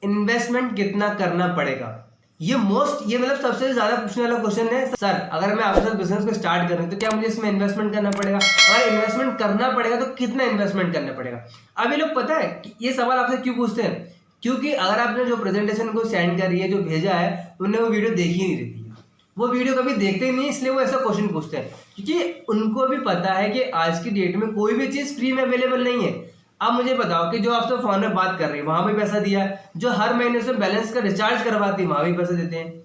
Investment कितना करना पड़ेगा? ये मतलब सबसे ज्यादा पूछने वाला क्वेश्चन है। सर अगर मैं आपके साथ बिजनेस को स्टार्ट करूं तो क्या मुझे इसमें इन्वेस्टमेंट करना पड़ेगा? अगर इन्वेस्टमेंट करना पड़ेगा तो कितना इन्वेस्टमेंट करना पड़ेगा? अब ये लोग पता है कि ये सवाल आपसे क्यों पूछते हैं? क्योंकि अगर आपने जो प्रेजेंटेशन को सेंड करी है, जो भेजा है, उन्हें वो वीडियो देखी नहीं रहती है, वो वीडियो कभी देखते ही नहीं, इसलिए वो ऐसा क्वेश्चन पूछते हैं। क्योंकि उनको भी पता है कि आज की डेट में कोई भी चीज फ्री में अवेलेबल नहीं है। अब मुझे बताओ कि जो आपसे फोन में बात कर रही है वहां भी पैसा दिया है, जो हर महीने से बैलेंस का रिचार्ज करवाती है वहां भी पैसा देते हैं।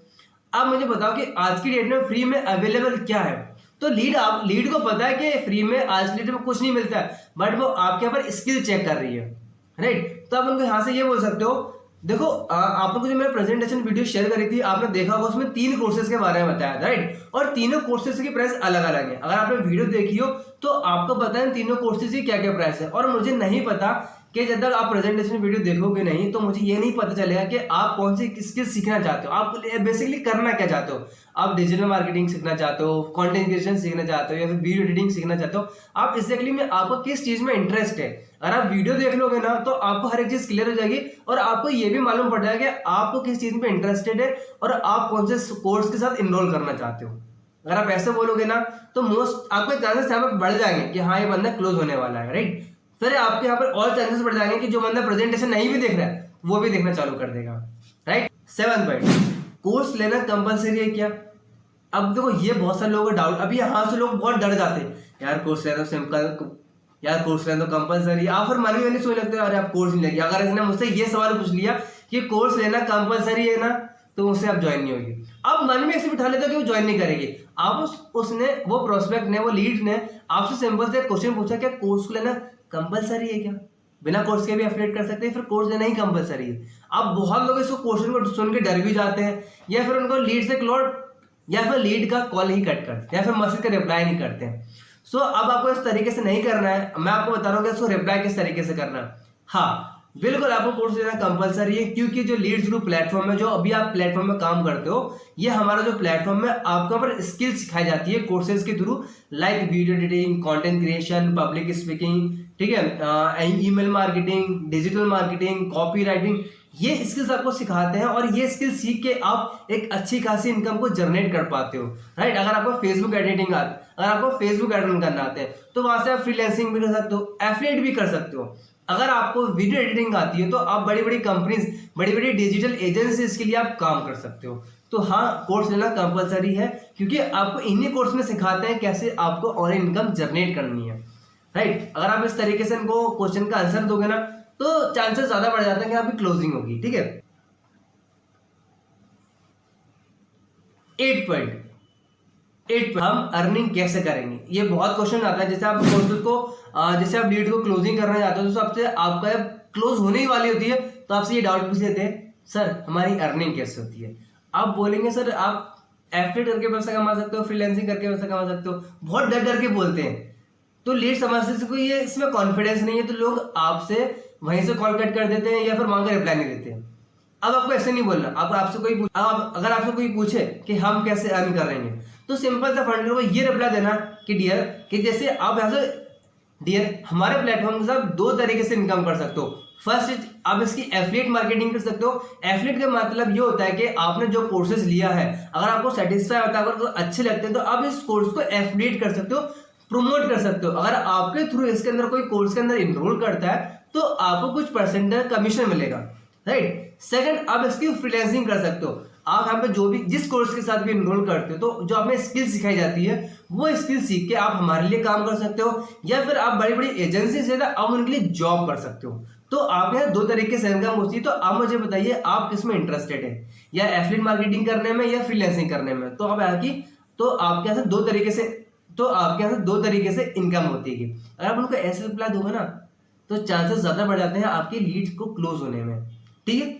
अब मुझे बताओ कि आज की डेट में फ्री में अवेलेबल क्या है? तो लीड को पता है कि फ्री में आज की डेट में कुछ नहीं मिलता है, बट वो आपके यहाँ पर स्किल चेक कर रही है, राइट? तो आप उनको यहाँ से ये बोल सकते हो, देखो आप लोगों को जो मैंने प्रेजेंटेशन वीडियो शेयर करी थी, आपने देखा होगा, उसमें 3 कोर्सेज के बारे में बताया, राइट? और तीनों कोर्सेज की प्राइस अलग अलग है। अगर आपने वीडियो देखी हो तो आपको पता है तीनों कोर्सेज की क्या क्या प्राइस है। और मुझे नहीं पता कि जब तक आप प्रेजेंटेशन वीडियो देखोगे नहीं तो मुझे ये नहीं पता चलेगा कि आप कौन सी स्किल सीखना चाहते हो, आप बेसिकली करना क्या चाहते हो। आप डिजिटल मार्केटिंग सीखना चाहते हो, कंटेंट क्रिएशन सीखना चाहते हो, या फिर वीडियो एडिटिंग सीखना चाहते हो, आप एग्जैक्टली में आपको किस चीज में इंटरेस्ट है। अगर आप वीडियो देख लोगे ना तो आपको हर एक चीज क्लियर हो जाएगी और आपको ये भी मालूम पड़ जाएगा कि आपको किस चीज में इंटरेस्टेड है और आप कौन से कोर्स के साथ इनरोल करना चाहते हो। अगर आप ऐसे बोलोगे ना तो मोस्ट आपके चांसेस यहाँ पर बढ़ जाएंगे कि हाँ ये बंदा क्लोज होने वाला है, राइट? फिर आपके यहाँ पर और चांसेस बढ़ जाएंगे कि जो बंदा प्रेजेंटेशन नहीं भी देख रहा है वो भी देखना चालू कर देगा, राइट? 7 पॉइंट, कोर्स लेना कंपलसरी है क्या? अब देखो ये बहुत सारे लोगों का डाउट, अभी यहाँ से लोग बहुत डर जाते हैं, यार कोर्स लेना सिंपल, यार कोर्स लेना तो कंपलसरी। आप फिर मन में सोच लगते हैं अरे आप कोर्स नहीं लेंगे। अगर इसने मुझसे ये सवाल पूछ लिया कि कोर्स लेना कंपलसरी है ना, तो उससे आप ज्वाइन नहीं होगी। अब मन में ऐसे बिठा लेते हो कि वो ज्वाइन नहीं करेगी। आप उसने वो प्रोस्पेक्ट ने, वो लीड ने आपसे सिंपल से क्वेश्चन पूछा क्या कोर्स को लेना कंपलसरी है क्या? बिना कोर्स के भी एफिलिएट कर सकते हैं, फिर कोर्स लेना ही कंपलसरी है। अब बहुत लोग इसको क्वेश्चन को सुन के डर भी जाते हैं, या फिर उनको लीड से या फिर लीड का कॉल ही कट करते हैं, या फिर मैसेज का रिप्लाई नहीं करते हैं। सो अब आपको इस तरीके से नहीं करना है, मैं आपको बता रहा हूँ कि इसको रिप्लाई किस तरीके से करना है। हाँ बिल्कुल आपको कोर्स लेना कंपलसरी है, क्योंकि जो लीड्स ग्रुप प्लेटफॉर्म है, जो अभी आप प्लेटफॉर्म में काम करते हो, ये हमारा जो प्लेटफॉर्म है आपको पर स्किल सिखाई जाती है कोर्सेज के through, like video editing, content creation, public speaking, ठीक है, email marketing, digital marketing, copy writing, ये स्किल्स आपको सिखाते हैं और ये स्किल सीख के आप एक अच्छी खासी इनकम को जनरेट कर पाते हो, राइट? अगर आपको फेसबुक एडिटिंग अगर आपको फेसबुक एडिटिंग करना आते हैं तो वहां से आप फ्रीलांसिंग भी कर सकते हो, एफिलिएट भी कर सकते हो। अगर आपको वीडियो एडिटिंग आती है तो आप बड़ी बड़ी कंपनीज, बड़ी बड़ी डिजिटल एजेंसीज के लिए आप काम कर सकते हो। तो हाँ कोर्स लेना कंपलसरी है, क्योंकि आपको इन्हीं कोर्स में सिखाते हैं कैसे आपको ऑनलाइन इनकम जनरेट करनी है, राइट? अगर आप इस तरीके से इनको क्वेश्चन का आंसर दोगे ना तो चांसेस ज्यादा बढ़ जाते हैं कि आपकी क्लोजिंग होगी, ठीक है? 8 पॉइंट, हम अर्निंग कैसे करेंगे? ये बहुत क्वेश्चन आता है। जैसे आप कोर्सेज को जैसे आप लीड को क्लोजिंग करना चाहते हो तो सबसे आपका क्लोज होने ही वाली होती है तो आपसे ये डाउट पूछ लेते हैं, सर हमारी अर्निंग कैसे होती है? आप बोलेंगे सर आप एफिलिएट करके पैसा कमा सकते हो, फ्रीलांसिंग करके पैसा कमा सकते हो। बहुत डर डर के बोलते हैं, तो लीड समझते से कोई ये इसमें कॉन्फिडेंस नहीं है तो लोग आपसे वहीं से कॉल कट कर देते हैं या फिर वहां का रिप्लाई नहीं देते हैं। अब आपको ऐसे नहीं बोलना। अब अगर आपसे कोई पूछे कि हम कैसे अर्न कर रहे हैं तो सिंपल सा फंडर को ये रिप्लाई देना कि डियर, कि जैसे आप यहाँ से डियर हमारे प्लेटफॉर्म के साथ 2 तरीके से इनकम कर सकते हो। फर्स्ट आप इसकी एफिलिएट मार्केटिंग कर सकते हो। एफिलिएट का मतलब ये होता है कि आपने जो कोर्सेज लिया है अगर आपको सेटिस्फाई होता है, अगर अच्छे लगते हैं तो आप इस कोर्स को एफिलिएट कर सकते हो, प्रमोट कर सकते हो। अगर आपके थ्रू इसके अंदर कोई कोर्स के अंदर इनरोल करता है तो आपको कुछ परसेंटेज कमीशन मिलेगा, राइट? सेकंड आप इसकी फ्रीलांसिंग कर सकते हो। आप यहाँ पे जो भी जिस कोर्स के साथ भी इनरोल करते हो तो जो आपने स्किल सिखाई जाती है वो स्किल सीख के आप हमारे लिए काम कर सकते हो, या फिर आप बड़ी बड़ी एजेंसी से आप उनके लिए जॉब कर सकते हो। तो आप यहाँ 2 तरीके से इनकम होती है। तो आप मुझे बताइए आप किसमें इंटरेस्टेड है, या एफिलिएट मार्केटिंग करने में या फ्रीलांसिंग करने में? तो आप यहाँ की तो आपके यहाँ से 2 तरीके से इनकम होती है। अगर आप उनको ऐसे रिप्लाई दोगे ना तो चांसेस ज्यादा बढ़ जाते हैं आपके लीड्स को क्लोज होने में, ठीक है?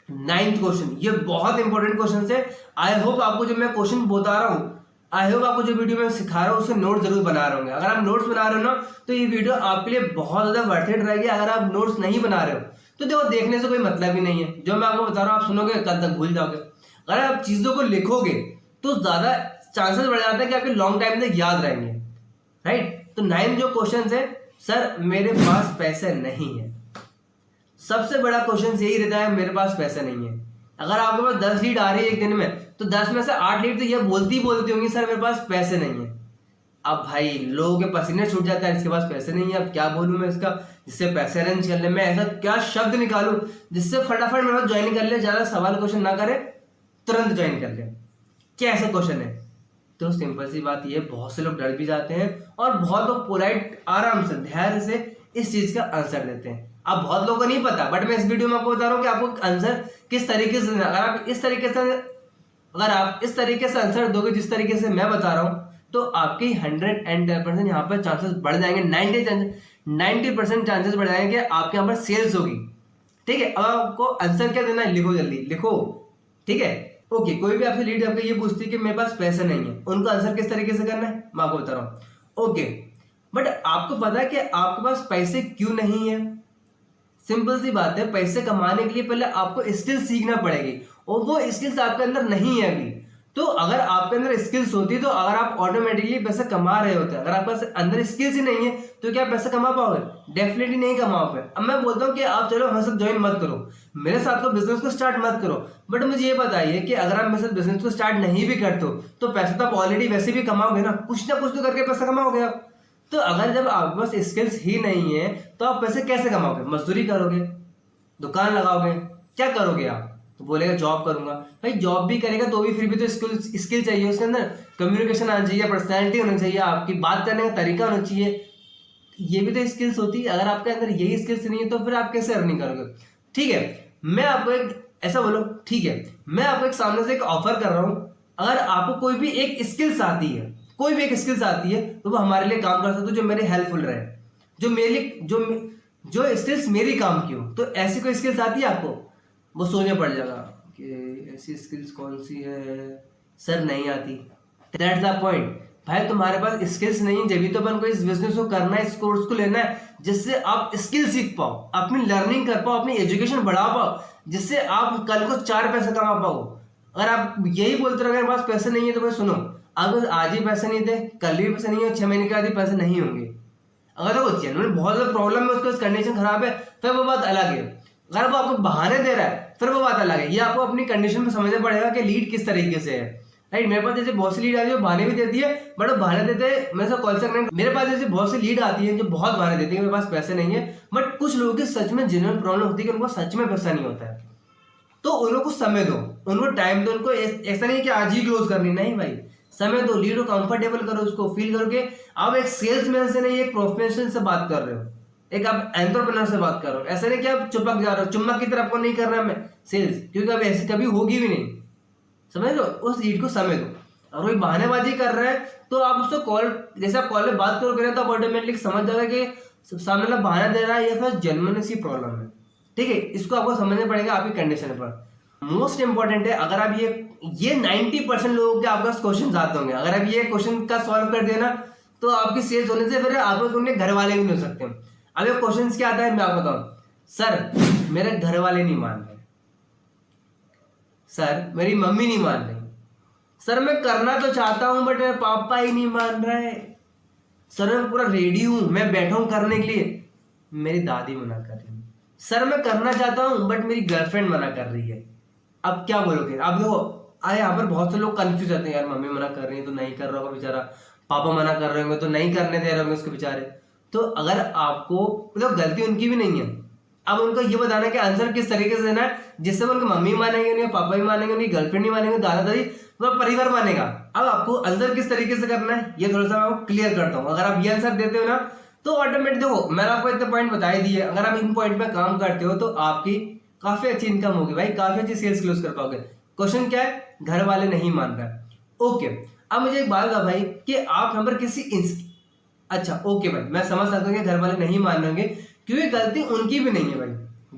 9th क्वेश्चन, ये बहुत इंपॉर्टेंट क्वेश्चन है। आई होप आपको जो मैं क्वेश्चन बता रहा हूँ, आई होप आपको जो वीडियो में सिखा रहा हूँ उससे नोट जरूर बना रहे होंगे। अगर आप नोट्स बना रहे हो ना तो ये वीडियो आपके लिए बहुत ज्यादा वर्थ इट रहेगी। अगर आप नोट्स नहीं बना रहे हो तो देखो देखने से कोई मतलब ही नहीं है। जो मैं आपको बता रहा हूँ आप सुनोगे कल तक भूल जाओगे। अगर आप चीजों को लिखोगे तो ज्यादा चांसेस बढ़ जाते हैं कि आपके लॉन्ग टाइम तक याद रहेंगे, राइट? तो 9 जो क्वेश्चन है, सर मेरे पास पैसे नहीं है, सबसे बड़ा क्वेश्चन यही रहता है, मेरे पास पैसे नहीं है। अगर आपके पास 10 लीड आ रही है एक दिन में, तो 10 में से 8 लीड तो ये बोलती होंगी सर मेरे पास पैसे नहीं है। अब भाई लोगों के पसीने छूट जाता है, इसके पास पैसे नहीं है, अब क्या बोलूं मैं इसका, जिससे पैसे अरेंज कर ले, मैं ऐसा क्या शब्द निकालूं जिससे फटाफट मेरे पास ज्वाइन कर ले, ज्यादा सवाल क्वेश्चन ना करे, तुरंत ज्वाइन कर ले। क्या ऐसा क्वेश्चन है? तो सिंपल सी बात ये, बहुत से लोग डर भी जाते हैं और बहुत लोग पोलाइट आराम से धैर्य से इस चीज का आंसर देते हैं। अब बहुत लोगों को नहीं पता, बट मैं इस वीडियो में आपको बता रहा हूँ कि आपको आंसर किस तरीके से, अगर आप इस तरीके से आंसर दोगे जिस तरीके से मैं बता रहा हूँ, तो आपके 110% यहाँ पर चांसेस बढ़ जाएंगे, 90% चांसेस बढ़ जाएंगे कि आपके यहाँ पर सेल्स होगी। ठीक है, अब आपको आंसर क्या देना है, लिखो, जल्दी लिखो। ठीक है, ओके। कोई भी आपसे लीड आपको ये पूछती है कि मेरे पास पैसे नहीं है, उनको आंसर किस तरीके से करना है मैं आपको बता रहा हूँ। ओके, बट आपको पता है कि आपके पास पैसे क्यों नहीं है? सिंपल सी बात है, पैसे कमाने के लिए पहले आपको स्किल सीखना पड़ेगी और वो स्किल्स आपके अंदर नहीं है अभी। तो अगर आपके अंदर स्किल्स होती तो अगर आप ऑटोमेटिकली पैसे कमा रहे होते, अगर आपके पास अंदर स्किल्स ही नहीं है तो क्या पैसे कमा पाओगे? डेफिनेटली नहीं कमा पाओगे। अब मैं बोलता हूँ कि आप चलो हमारे साथ ज्वाइन मत करो, मेरे साथ तो बिजनेस को स्टार्ट मत करो, बट मुझे ये बताइए कि अगर आप मेरे साथ बिजनेस को स्टार्ट नहीं भी करते हो तो पैसे तो आप ऑलरेडी वैसे भी कमाओगे ना कुछ तो करके पैसा कमाओगे आप। तो अगर जब आपके पास स्किल्स ही नहीं है तो आप पैसे कैसे कमाओगे? मजदूरी करोगे, दुकान लगाओगे, क्या करोगे आप? तो बोलेगा जॉब करूंगा। भाई जॉब भी करेगा तो भी फिर भी तो स्किल चाहिए, उसके अंदर कम्युनिकेशन आना चाहिए, पर्सनैलिटी होनी चाहिए, आपकी बात करने का तरीका होना चाहिए, ये भी तो स्किल्स होती है। अगर आपके अंदर यही स्किल्स नहीं है तो फिर आप कैसे अर्निंग करोगे? ठीक है, मैं आपको एक ऐसा बोलो, ठीक है मैं आपको एक सामने से एक ऑफर कर रहा हूं, अगर आपको कोई भी एक स्किल्स आती है, कोई भी एक स्किल्स आती है तो वो हमारे लिए काम कर सकते हो, जो मेरे हेल्पफुल रहे, जो मेरे लिए जो स्किल्स मेरी काम की हो। तो ऐसी कोई स्किल्स आती है आपको? वो सोचने पड़ जाएगा कि ऐसी स्किल्स कौन सी है, सर नहीं आती। दैट्स द पॉइंट भाई, तुम्हारे पास स्किल्स नहीं है, जब तो अपन को इस बिजनेस को करना है, इस कोर्स को लेना है जिससे आप स्किल सीख पाओ, अपनी लर्निंग कर पाओ, अपनी एजुकेशन बढ़ा पाओ, जिससे आप कल को 4 पैसे कमा पाओ। अगर आप यही बोलते रहो मेरे पास पैसे नहीं है, तो भाई सुनो, अगर आज ही पैसे नहीं थे, कल भी पैसे नहीं है, 6 महीने के बाद ही पैसे नहीं होंगे। अगर तो जेन्युइन बहुत ज्यादा प्रॉब्लम है, उसका कंडीशन खराब है, फिर वो बात अलग है। अगर वो आपको बहाने दे रहा है फिर वो बात अलग है। ये आपको अपनी कंडीशन में समझना पड़ेगा कि लीड किस तरीके से है। राइट, मेरे पास जैसे बहुत सी लीड आती है बहाने भी देती है, बट वो बहाने देते हैं मैं सब कॉल से, मेरे पास जैसे बहुत सी लीड आती है जो बहुत बहाने देती है मेरे पास पैसे नहीं है, बट कुछ लोगों की सच में जेन्युइन प्रॉब्लम होती है कि उनको सच में पैसा नहीं होता है। तो उन लोगों को समय दो, उनको टाइम दो, उनको ऐसा नहीं कि आज ही क्लोज करनी, नहीं भाई, समय दो, लीड को कंफर्टेबल करो, उसको फील करो कि आप एक सेल्समैन से नहीं एक प्रोफेशनल से बात कर रहे हो, एक आप एंटरप्रेन्योर से बात कर रहे हो। ऐसा नहीं कि आप चुपक जा रहे हो, चुम्बक की तरह आपको नहीं करना है सेल्स, क्योंकि अब ऐसी कभी होगी भी नहीं, समझ लो। उस लीड को समय दो। और वही बहानेबाजी कर रहे हैं तो आप उसको कॉल, जैसे आप कॉल में बात करोगे तो आप ऑटोमेटिकली समझ जाओगे कि सामने वाला बहाना दे रहा है या फिर जेन्युइन सी प्रॉब्लम है। ठीक है, इसको आपको समझना पड़ेगा आपकी कंडीशन पर। मोस्ट इंपॉर्टेंट है, अगर आप ये 90% लोगों के आपके पास क्वेश्चन आते होंगे, अगर आप ये क्वेश्चन का सॉल्व कर दिया ना तो आपकी सेल्स होने से फिर आपको उनके घर वाले भी नहीं हो सकते। अब ये क्वेश्चन क्या आता है मैं आपको बताऊं, सर मेरे घर वाले नहीं मान रहे, सर मेरी मम्मी नहीं मान रही, सर मैं करना तो चाहता हूं बट मेरे पापा ही नहीं मान रहे, सर मैं पूरा रेडी हूं, मैं बैठा हूं करने के लिए, मेरी दादी मना कर रही है, सर मैं करना चाहता हूं बट मेरी गर्लफ्रेंड मना कर रही है। अब क्या बोलोगे? अब देखो यहाँ पर बहुत से लोग कंफ्यूज होते हैं, यार मम्मी मना कर रही है तो नहीं कर रहा होगा बेचारा, पापा मना कर रहे होंगे तो नहीं करने दे रहे होंगे उसके बेचारे। तो अगर आपको मतलब गलती उनकी भी नहीं है, अब उनको ये बताना कि आंसर किस तरीके से देना है जिससे उनकी मम्मी मानेंगे नहीं, पापा भी मानेंगे नहीं, गर्लफ्रेंड नहीं मानेंगे, दादा दादी, तो परिवार मानेगा। अब आपको आंसर किस तरीके से करना है ये थोड़ा सा मैं आपको क्लियर करता हूँ। अगर आप ये आंसर देते हो ना तो ऑटोमेटिक, देखो मैंने आपको इतने पॉइंट बता ही दिए, अगर आप इन पॉइंट पे काम करते हो तो आपकी काफी अच्छी इनकम होगी भाई, काफी अच्छी सेल्स क्लोज कर पाओगे। क्वेश्चन क्या है? घर वाले नहीं मान रहे। ओके, अब मुझे एक बात बता भाई कि आप यहाँ पर अच्छा ओके भाई, मैं समझ सकता हूँ कि घर वाले नहीं मान रहे होंगे क्योंकि गलती उनकी भी नहीं है भाई,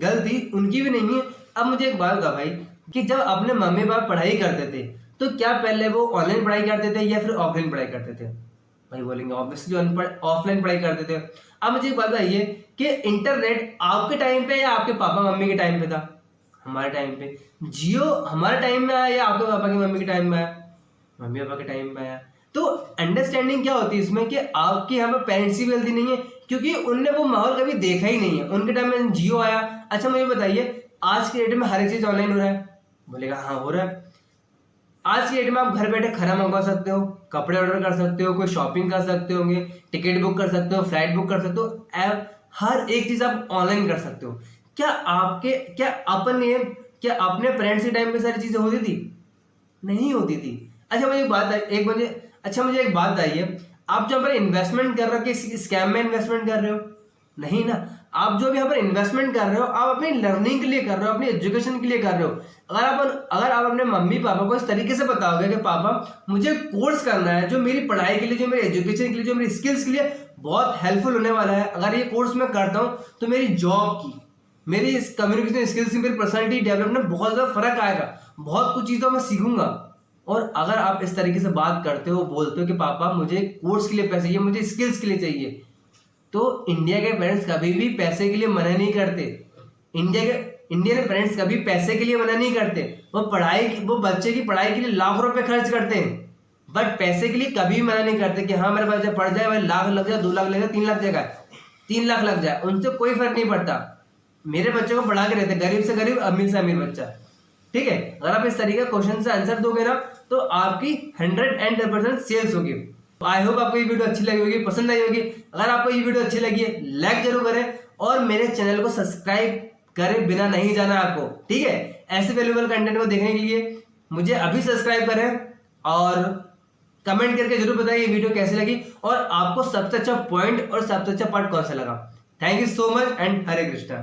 गलती उनकी भी नहीं है। अब मुझे एक बात बता भाई कि जब अपने मम्मी पापा पढ़ाई करते थे तो क्या पहले वो ऑनलाइन पढ़ाई करते थे या फिर ऑफलाइन पढ़ाई करते थे? भाई बोलेंगे ऑब्वियसली ऑफलाइन पढ़ाई करते थे। अब मुझे एक बात बताइए कि इंटरनेट आपके टाइम पे या आपके पापा मम्मी के टाइम पे था? हमारे टाइम पे। जियो हमारे टाइम में आया या आपके पापा की मम्मी के टाइम में आया? मम्मी पापा के टाइम में आया। तो अंडरस्टैंडिंग क्या होती है इसमें कि आपके यहाँ पे पेरेंट्स की गलती नहीं है क्योंकि उनने वो माहौल कभी देखा ही नहीं है। उनके टाइम में जियो आया। अच्छा मुझे बताइए, आज के डेट में हर एक चीज ऑनलाइन हो रहा है? बोलेगा हाँ हो रहा है। आज की डेट में आप घर बैठे खाना मंगवा सकते हो, कपड़े ऑर्डर कर सकते हो, कोई शॉपिंग कर सकते होंगे, टिकट बुक कर सकते हो, फ्लाइट बुक कर सकते हो, हर एक चीज आप ऑनलाइन कर सकते हो। क्या अपने पेरेंट्स के टाइम पे सारी चीजें होती थी? नहीं होती थी। अच्छा मुझे एक बात बताइए, आप जो पर इन्वेस्टमेंट कर रहे हो किसी स्कैम में इन्वेस्टमेंट कर रहे हो? नहीं ना। आप जो भी यहाँ पर इन्वेस्टमेंट कर रहे हो, आप अपनी लर्निंग के लिए कर रहे हो, अपनी एजुकेशन के लिए कर रहे हो। अगर आप अपने मम्मी पापा को इस तरीके से बताओगे कि पापा मुझे कोर्स करना है जो मेरी पढ़ाई के लिए, जो मेरी एजुकेशन के लिए, जो मेरी स्किल्स के लिए बहुत हेल्पफुल होने वाला है, अगर ये कोर्स मैं करता हूँ तो मेरी जॉब की, मेरी कम्युनिकेशन स्किल्स की, मेरी पर्सनैलिटी डेवलपमेंट में बहुत ज़्यादा फर्क आएगा, बहुत कुछ चीज़ों में सीखूंगा। और अगर आप इस तरीके से बात करते हो, बोलते हो कि पापा मुझे कोर्स के लिए पैसे चाहिए, मुझे स्किल्स के लिए चाहिए, तो इंडिया के पेरेंट्स कभी भी पैसे के लिए मना नहीं करते। इंडियन पेरेंट्स कभी पैसे के लिए मना नहीं करते। वो बच्चे की पढ़ाई के लिए लाख रुपए खर्च करते हैं, बट पैसे के लिए कभी मना नहीं करते कि हाँ मेरा बच्चा पढ़ जाए, भाई लाख लग जाए, 2 लाख लग जाए, 3 लाख जगह 3 लाख लग जाए, उनसे कोई फर्क नहीं पड़ता। मेरे बच्चे को पढ़ा के रहते, गरीब से गरीब, अमीर से अमीर बच्चा। ठीक है, अगर आप इस तरीके का क्वेश्चन से आंसर दोगे ना तो आपकी 110% सेल्स होगी। आई होप आपको ये वीडियो अच्छी लगी होगी, पसंद आई होगी। अगर आपको ये वीडियो अच्छी लगी है लाइक जरूर करें और मेरे चैनल को सब्सक्राइब करें, बिना नहीं जाना आपको। ठीक है, ऐसे वैल्यूएबल कंटेंट को देखने के लिए मुझे अभी सब्सक्राइब करें और कमेंट करके जरूर बताइए वीडियो कैसी लगी और आपको सबसे अच्छा पॉइंट और सबसे अच्छा पार्ट कौन सा लगा। Thank you so much and Hare Krishna.